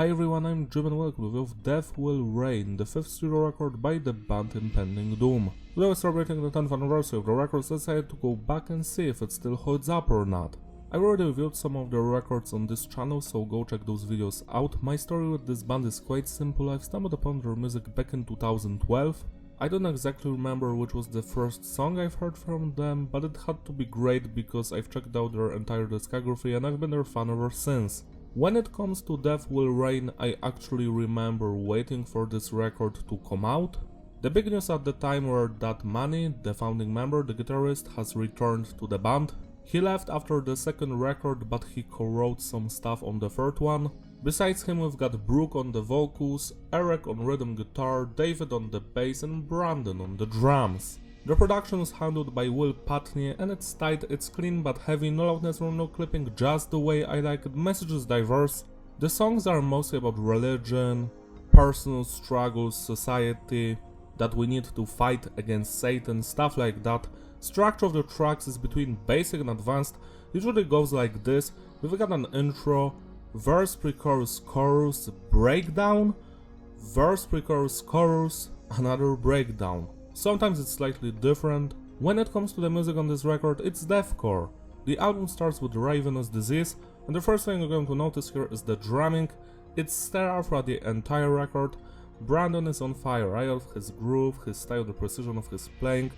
Hi everyone, I'm Jim and welcome with Death Will Reign, the 5th studio record by the band Impending Doom. Today we're celebrating the 10th anniversary of the record, so I decided to go back and see if it still holds up or not. I've already reviewed some of the records on this channel, so go check those videos out. My story with this band is quite simple. I've stumbled upon their music back in 2012. I don't exactly remember which was the first song I've heard from them, but it had to be great because I've checked out their entire discography and I've been their fan ever since. When it comes to Death Will Reign, I actually remember waiting for this record to come out. The big news at the time were that Manny, the founding member, the guitarist, has returned to the band. He left after the second record, but he co-wrote some stuff on the third one. Besides him, we've got Brooke on the vocals, Eric on rhythm guitar, David on the bass and Brandon on the drums. The production was handled by Will Patney and it's tight, it's clean but heavy, no loudness or no clipping, just the way I like it. The message is diverse. The songs are mostly about religion, personal struggles, society, that we need to fight against Satan, stuff like that. Structure of the tracks is between basic and advanced, usually goes like this. We've got an intro, verse, pre-chorus, chorus, breakdown, verse, pre-chorus, chorus, another breakdown. Sometimes it's slightly different. When it comes to the music on this record, it's deathcore. The album starts with Ravenous Disease, and the first thing you're going to notice here is the drumming. It's stellar throughout the entire record. Brandon is on fire. I love his groove, his style, the precision of his playing,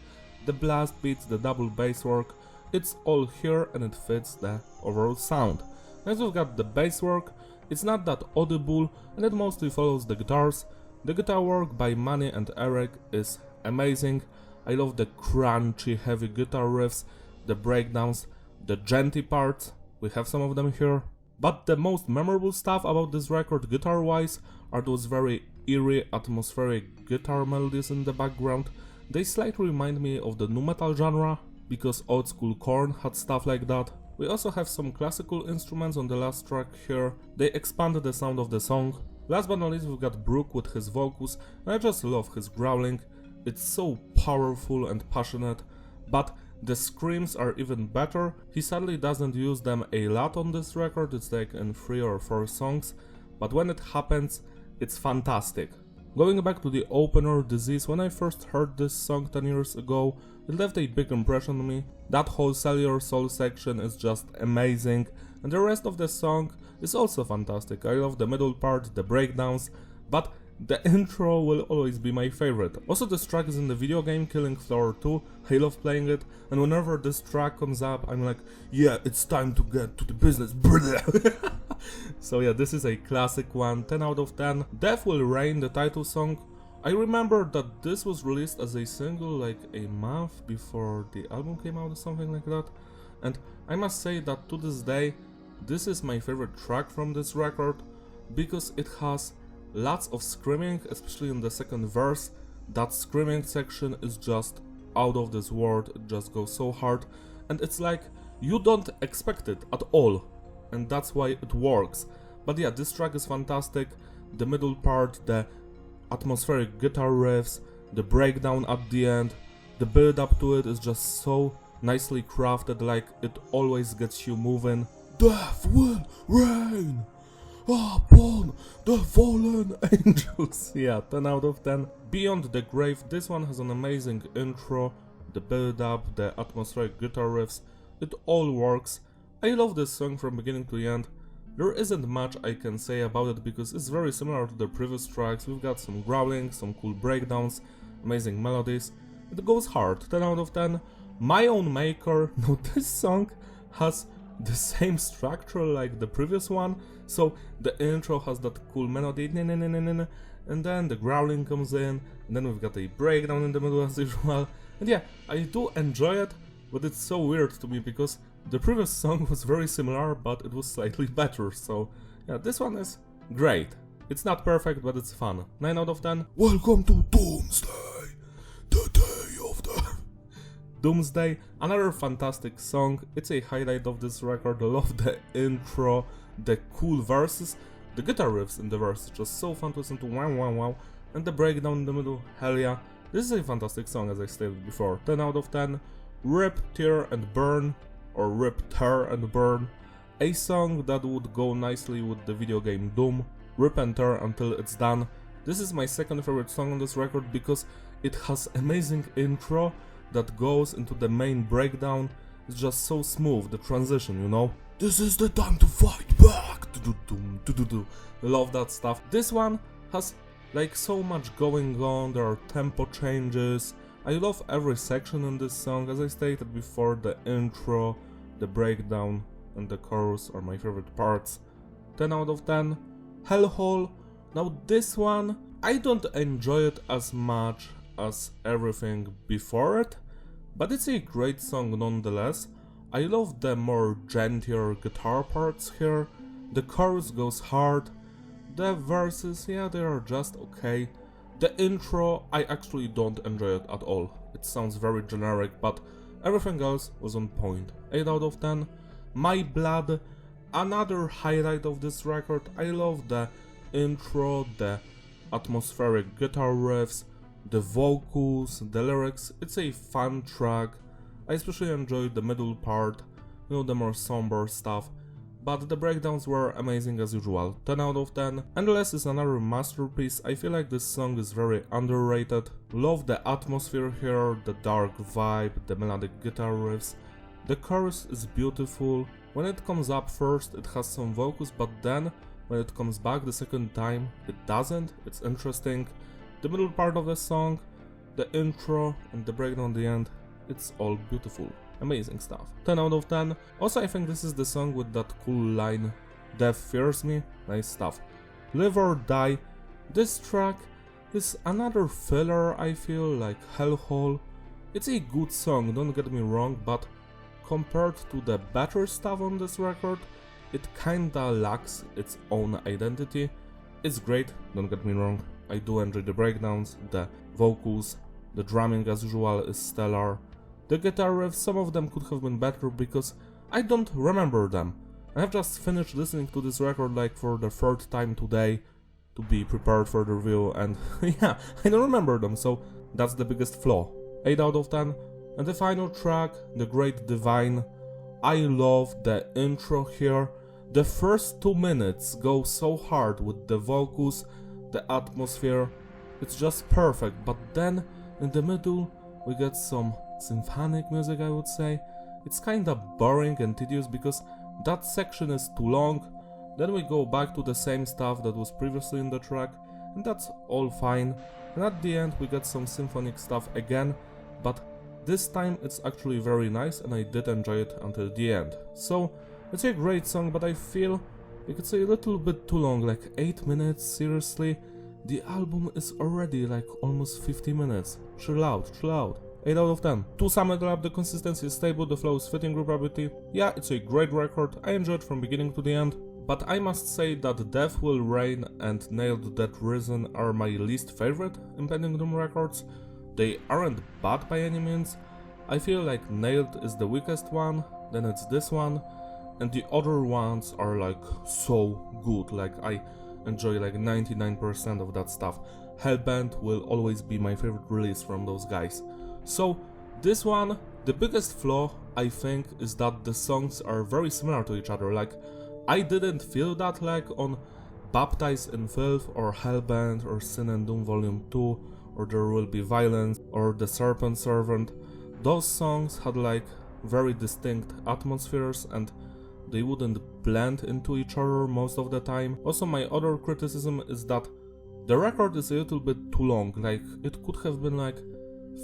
the blast beats, the double bass work. It's all here and it fits the overall sound. Next we've got the bass work. It's not that audible and it mostly follows the guitars. The guitar work by Manny and Eric is amazing. I love the crunchy heavy guitar riffs, the breakdowns, the djenty parts, we have some of them here. But the most memorable stuff about this record guitar wise are those very eerie atmospheric guitar melodies in the background. They slightly remind me of the nu metal genre, because old school Korn had stuff like that. We also have some classical instruments on the last track here, they expanded the sound of the song. Last but not least we've got Brooke with his vocals, and I just love his growling. It's so powerful and passionate, but the screams are even better. He sadly doesn't use them a lot on this record, it's like in 3 or 4 songs, but when it happens, it's fantastic. Going back to the opener, Disease, when I first heard this song 10 years ago, it left a big impression on me. That whole Sell Your Soul section is just amazing, and the rest of the song is also fantastic. I love the middle part, the breakdowns, but the intro will always be my favorite. Also this track is in the video game Killing Floor 2, I love playing it, and whenever this track comes up I'm like, yeah, it's time to get to the business. So yeah, this is a classic one, 10 out of 10. Death Will Reign, the title song. I remember that this was released as a single like a month before the album came out or something like that, and I must say that to this day this is my favorite track from this record because it has lots of screaming, especially in the second verse. That screaming section is just out of this world, it just goes so hard and it's like you don't expect it at all, and that's why it works. But yeah, this track is fantastic. The middle part, the atmospheric guitar riffs, the breakdown at the end, the build up to it is just so nicely crafted, like it always gets you moving. Death will reign upon the fallen angels. Yeah, 10 out of 10. Beyond the Grave, this one has an amazing intro, the build up, the atmospheric guitar riffs, it all works. I love this song from beginning to the end. There isn't much I can say about it because it's very similar to the previous tracks. We've got some growling, some cool breakdowns, amazing melodies. It goes hard, 10 out of 10. My Own Maker, now this song has the same structure like the previous one, so the intro has that cool melody, and then the growling comes in, and then we've got a breakdown in the middle as usual, and yeah, I do enjoy it, but it's so weird to me because the previous song was very similar, but it was slightly better, so yeah, this one is great. It's not perfect, but it's fun. 9 out of 10. Welcome to Doomsday, the day of the... Doomsday, another fantastic song, it's a highlight of this record. I love the intro, the cool verses, the guitar riffs in the verse, just so fun to listen to, wow wow wow, and the breakdown in the middle, hell yeah. This is a fantastic song as I stated before, 10 out of 10. Rip, Tear and Burn, or Rip, Tear and Burn, a song that would go nicely with the video game Doom. rip and tear until it's done. This is my second favorite song on this record because it has amazing intro that goes into the main breakdown. It's just so smooth, the transition, you know? This is the time to fight back! Love that stuff. This one has like so much going on, there are tempo changes. I love every section in this song. As I stated before, the intro, the breakdown and the chorus are my favorite parts. 10 out of 10. Hellhole. Now this one, I don't enjoy it as much as everything before it, but it's a great song nonetheless. I love the more gentler guitar parts here. The chorus goes hard. The verses, yeah, they are just okay. The intro, I actually don't enjoy it at all. It sounds very generic, but everything else was on point. 8 out of 10. My Blood, another highlight of this record. I love the intro, the atmospheric guitar riffs, the vocals, the lyrics. It's a fun track. I especially enjoyed the middle part, you know, the more somber stuff. But the breakdowns were amazing as usual. 10 out of 10. Endless is another masterpiece. I feel like this song is very underrated. Love the atmosphere here, the dark vibe, the melodic guitar riffs. The chorus is beautiful. When it comes up first, it has some vocals, but then when it comes back the second time, it doesn't. It's interesting. The middle part of the song, the intro and the breakdown at the end, it's all beautiful. Amazing stuff. 10 out of 10. Also, I think this is the song with that cool line, Death Fears Me. Nice stuff. Live or Die. This track is another filler, I feel, like Hellhole. It's a good song, don't get me wrong, but compared to the better stuff on this record, it kinda lacks its own identity. It's great, don't get me wrong. I do enjoy the breakdowns, the vocals, the drumming as usual is stellar. The guitar riffs, some of them could have been better because I don't remember them. I have just finished listening to this record like for the third time today to be prepared for the review, and yeah, I don't remember them, so that's the biggest flaw. 8 out of 10. And the final track, The Great Divine. I love the intro here. The first 2 minutes go so hard with the vocals, the atmosphere. It's just perfect, but then in the middle we get some symphonic music, I would say. It's kinda boring and tedious because that section is too long. Then we go back to the same stuff that was previously in the track, and that's all fine. And at the end we get some symphonic stuff again, but this time it's actually very nice and I did enjoy it until the end. So it's a great song, but I feel like it's a little bit too long, like 8 minutes, seriously. The album is already like almost 50 minutes. Chill out, chill out. 8 out of 10. To sum it up, the consistency is stable, the flow is fitting with gravity. Yeah, it's a great record, I enjoyed from beginning to the end. But I must say that Death Will Reign and Nailed That Risen are my least favorite Impending Doom records. They aren't bad by any means. I feel like Nailed is the weakest one, then it's this one, and the other ones are like so good, like I enjoy like 99% of that stuff. Hellbent will always be my favorite release from those guys. So this one, the biggest flaw I think is that the songs are very similar to each other. Like I didn't feel that like on Baptized in Filth or Hellbent or Sin and Doom Volume 2 or There Will Be Violence or The Serpent Servant. Those songs had like very distinct atmospheres and they wouldn't blend into each other most of the time. Also, my other criticism is that the record is a little bit too long, like it could have been like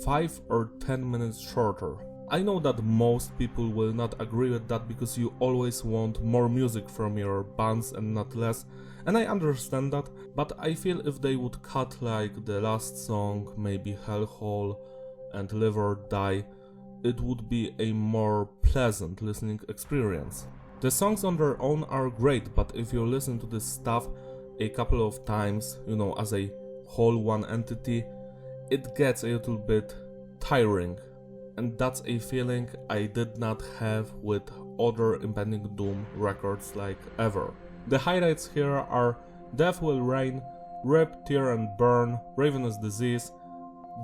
5 or 10 minutes shorter. I know that most people will not agree with that because you always want more music from your bands and not less, and I understand that, but I feel if they would cut like the last song, maybe Hellhole and Live or Die, it would be a more pleasant listening experience. The songs on their own are great, but if you listen to this stuff a couple of times, you know, as a whole one entity, it gets a little bit tiring. And that's a feeling I did not have with other Impending Doom records like ever. The highlights here are Death Will Reign, Rip, Tear and Burn, Ravenous Disease,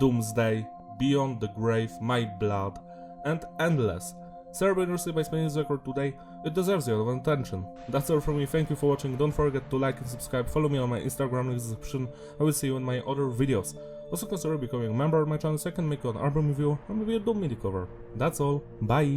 Doomsday, Beyond the Grave, My Blood, and Endless. Celebrate your sleep by spending this record today. It deserves your attention. That's all from me, thank you for watching, don't forget to like and subscribe, follow me on my Instagram link in the description, I will see you in my other videos. Also consider becoming a member of my channel so I can make you an album review or maybe a Doom MIDI cover. That's all, bye!